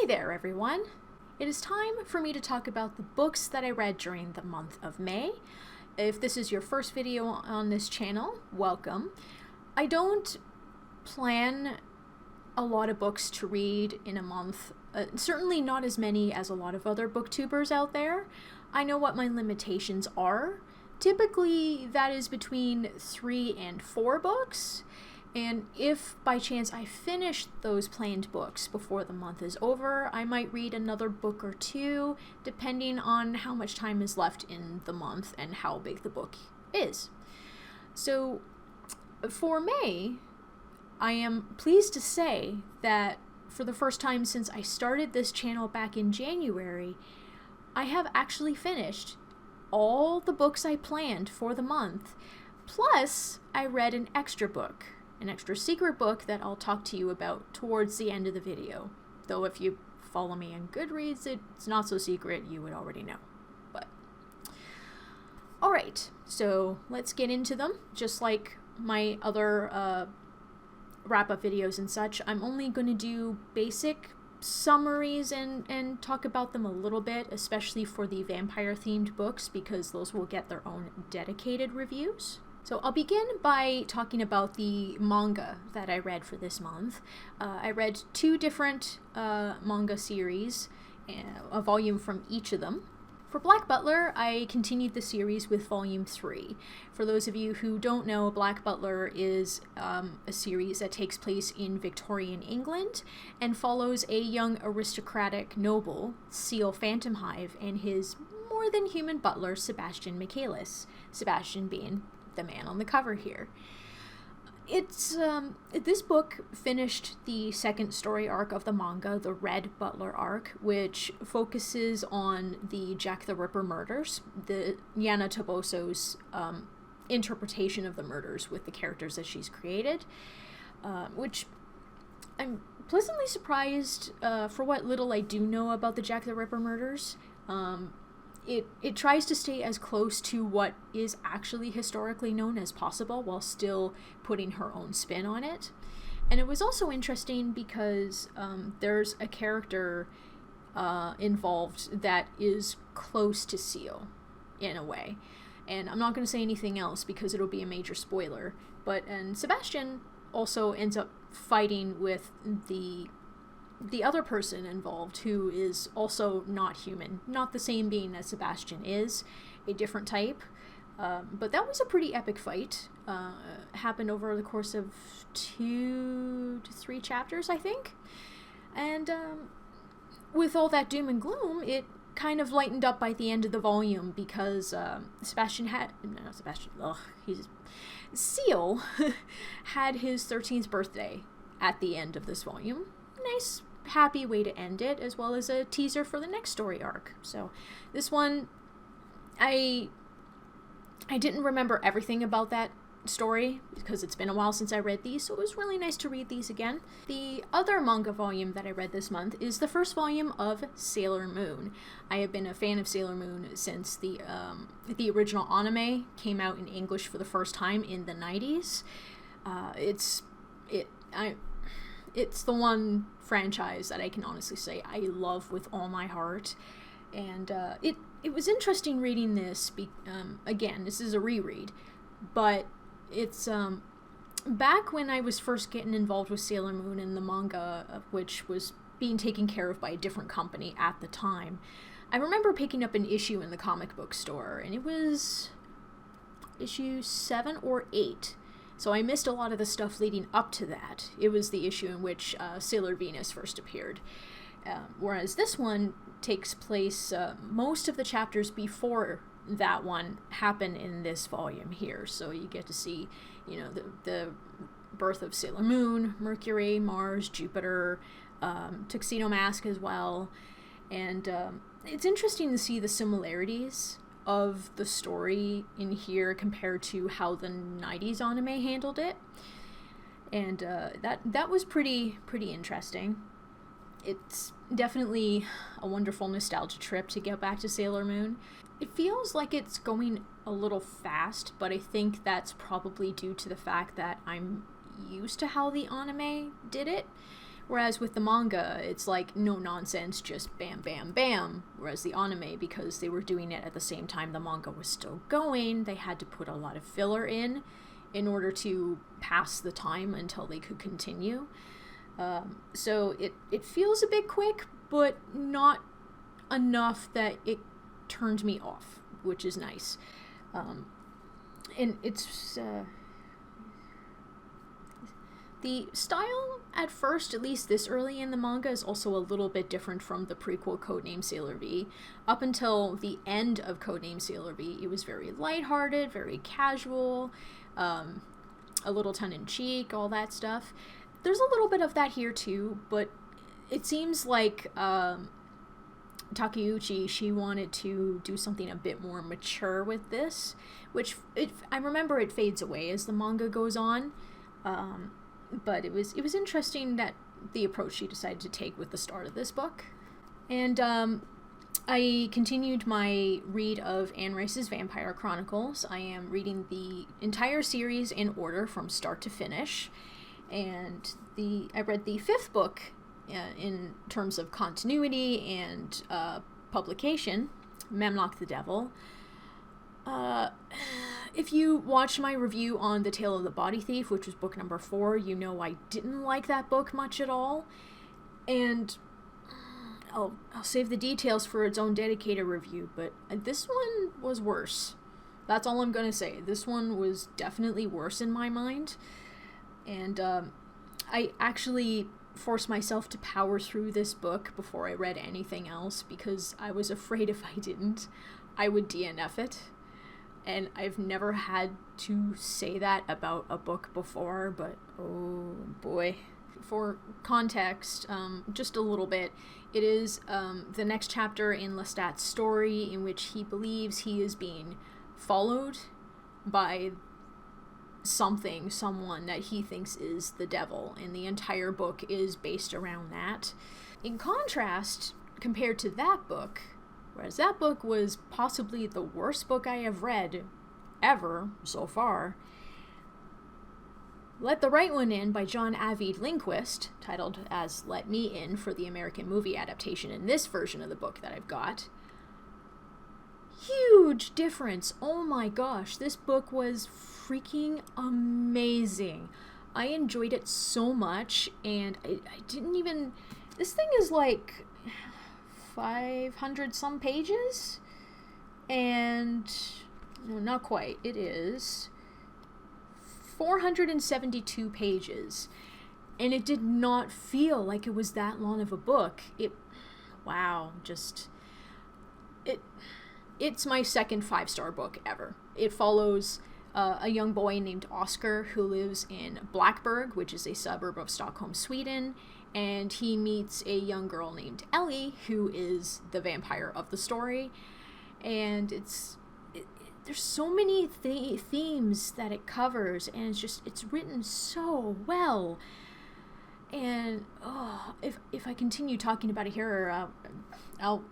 Hey there, everyone. It is time for me to talk about the books that I read during the month of May. If this is your first video on this channel, welcome. I don't plan a lot of books to read in a month, certainly not as many as a lot of other booktubers out there. I know what my limitations are. Typically, that is between 3 and 4 books. And if by chance I finish those planned books before the month is over, I might read another book or two, depending on how much time is left in the month and how big the book is. So for May, I am pleased to say that for the first time since I started this channel back in January, I have actually finished all the books I planned for the month. Plus, I read an extra book. An extra secret book that I'll talk to you about towards the end of the video. Though if you follow me on Goodreads, it's not so secret, you would already know. But alright, so let's get into them. Just like my other wrap-up videos and such, I'm only going to do basic summaries and talk about them a little bit, especially for the vampire-themed books, because those will get their own dedicated reviews. So I'll begin by talking about the manga that I read for this month. I read 2 different manga series, a volume from each of them. For Black Butler, I continued the series with volume 3. For those of you who don't know, Black Butler is a series that takes place in Victorian England and follows a young aristocratic noble, Seal Phantomhive, and his more than human butler, Sebastian Michaelis. Sebastian being the man on the cover here. It's this book finished the second story arc of the manga, the Red Butler arc, which focuses on the Jack the Ripper murders, the Yana Toboso's interpretation of the murders with the characters that she's created, which I'm pleasantly surprised for what little I do know about the Jack the Ripper murders. It tries to stay as close to what is actually historically known as possible while still putting her own spin on it. And it was also interesting because there's a character involved that is close to Seal in a way. And I'm not going to say anything else because it'll be a major spoiler. And Sebastian also ends up fighting with the other person involved, who is also not human, not the same being as Sebastian is, a different type. But that was a pretty epic fight. Happened over the course of 2 to 3 chapters, I think. And with all that doom and gloom, it kind of lightened up by the end of the volume because Seal had his 13th birthday at the end of this volume. Nice, happy way to end it, as well as a teaser for the next story arc. So this one, I didn't remember everything about that story because it's been a while since I read these, so it was really nice to read these again. The other manga volume that I read this month is the first volume of Sailor Moon. I have been a fan of Sailor Moon since the original anime came out in English for the first time in the 90s. It's the one franchise that I can honestly say I love with all my heart. And it was interesting reading this. Again, this is a reread. But it's back when I was first getting involved with Sailor Moon and the manga, which was being taken care of by a different company at the time. I remember picking up an issue in the comic book store, and it was issue 7 or 8. So I missed a lot of the stuff leading up to that. It was the issue in which Sailor Venus first appeared. Whereas this one takes place, most of the chapters before that one happen in this volume here. So you get to see, the birth of Sailor Moon, Mercury, Mars, Jupiter, Tuxedo Mask as well. And it's interesting to see the similarities of the story in here compared to how the 90s anime handled it, and that was pretty interesting. It's definitely a wonderful nostalgia trip to get back to Sailor Moon. It feels like it's going a little fast, but I think that's probably due to the fact that I'm used to how the anime did it, Whereas with the manga, it's like no nonsense, just bam, bam, bam. Whereas the anime, because they were doing it at the same time the manga was still going, they had to put a lot of filler in order to pass the time until they could continue. So it feels a bit quick, but not enough that it turned me off, which is nice. And it's... the style, at first, at least this early in the manga, is also a little bit different from the prequel Codename Sailor V. Up until the end of Codename Sailor V, it was very lighthearted, very casual, a little tongue-in-cheek, all that stuff. There's a little bit of that here too, but it seems like Takeuchi, she wanted to do something a bit more mature with this, which I remember it fades away as the manga goes on. But it was interesting that the approach she decided to take with the start of this book. And I continued my read of Anne Rice's Vampire Chronicles. I am reading the entire series in order from start to finish. And I read the 5th book in terms of continuity and publication, Memnoch the Devil. If you watched my review on The Tale of the Body Thief, which was book number 4, you know I didn't like that book much at all. And I'll save the details for its own dedicated review, but this one was worse. That's all I'm gonna say. This one was definitely worse in my mind. And I actually forced myself to power through this book before I read anything else, because I was afraid if I didn't, I would DNF it. And I've never had to say that about a book before, but oh boy. For context, just a little bit, it is the next chapter in Lestat's story in which he believes he is being followed by someone that he thinks is the devil, and the entire book is based around that. In contrast, compared to that book, whereas that book was possibly the worst book I have read ever so far, Let the Right One In by John Ajvide Lindqvist, titled as Let Me In for the American movie adaptation in this version of the book that I've got. Huge difference. Oh my gosh, this book was freaking amazing. I enjoyed it so much, and I didn't even... This thing is like 500 some pages, and no, not quite. It is 472 pages, and it did not feel like it was that long of a book. It's my second 5-star book ever. It follows a young boy named Oscar who lives in Blackberg, which is a suburb of Stockholm, Sweden, and he meets a young girl named Ellie, who is the vampire of the story. And there's so many themes that it covers, and it's written so well. And if I continue talking about it here, I'll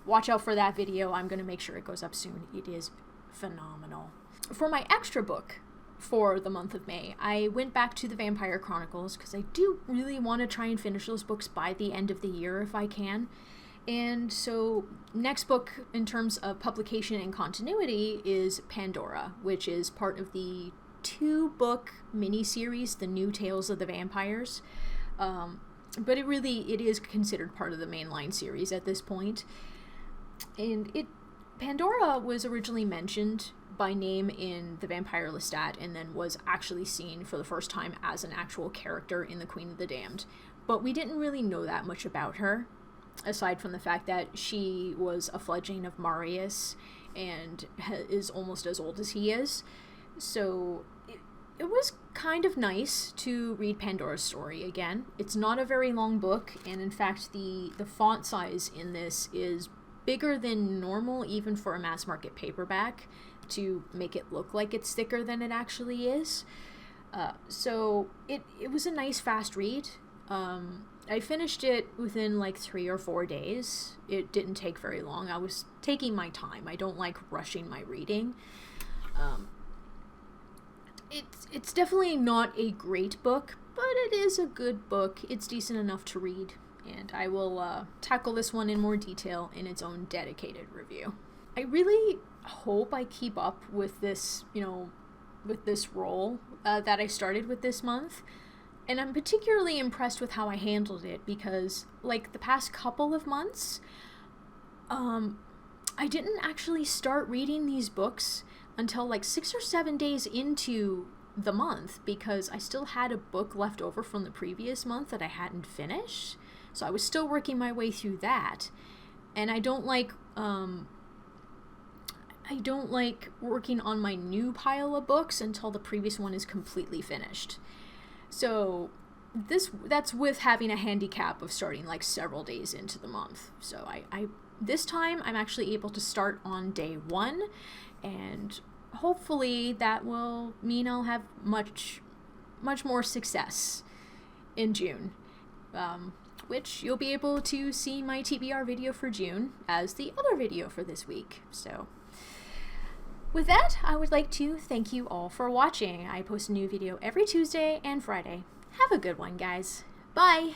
watch out for that video. I'm gonna make sure it goes up soon. It is phenomenal. For my extra book for the month of May, I went back to the Vampire Chronicles because I do really want to try and finish those books by the end of the year if I can. And so next book in terms of publication and continuity is Pandora, which is part of the 2-book miniseries, The New Tales of the Vampires. But it is considered part of the mainline series at this point. And Pandora was originally mentioned by name in The Vampire Lestat, and then was actually seen for the first time as an actual character in The Queen of the Damned. But we didn't really know that much about her, aside from the fact that she was a fledgling of Marius and is almost as old as he is. So it was kind of nice to read Pandora's story again. It's not a very long book, and in fact the font size in this is bigger than normal, even for a mass market paperback, to make it look like it's thicker than it actually is. So it was a nice fast read. I finished it within like 3 or 4 days. It didn't take very long. I was taking my time. I don't like rushing my reading. It's definitely not a great book, but it is a good book. It's decent enough to read, and I will tackle this one in more detail in its own dedicated review. I really hope I keep up with this, with this role that I started with this month. And I'm particularly impressed with how I handled it because, like, the past couple of months, I didn't actually start reading these books until like 6 or 7 days into the month because I still had a book left over from the previous month that I hadn't finished. So I was still working my way through that. And I don't like working on my new pile of books until the previous one is completely finished. So that's with having a handicap of starting like several days into the month. So I this time I'm actually able to start on day 1, and hopefully that will mean I'll have much more success in June, which you'll be able to see my TBR video for June as the other video for this week. So with that, I would like to thank you all for watching. I post a new video every Tuesday and Friday. Have a good one, guys. Bye!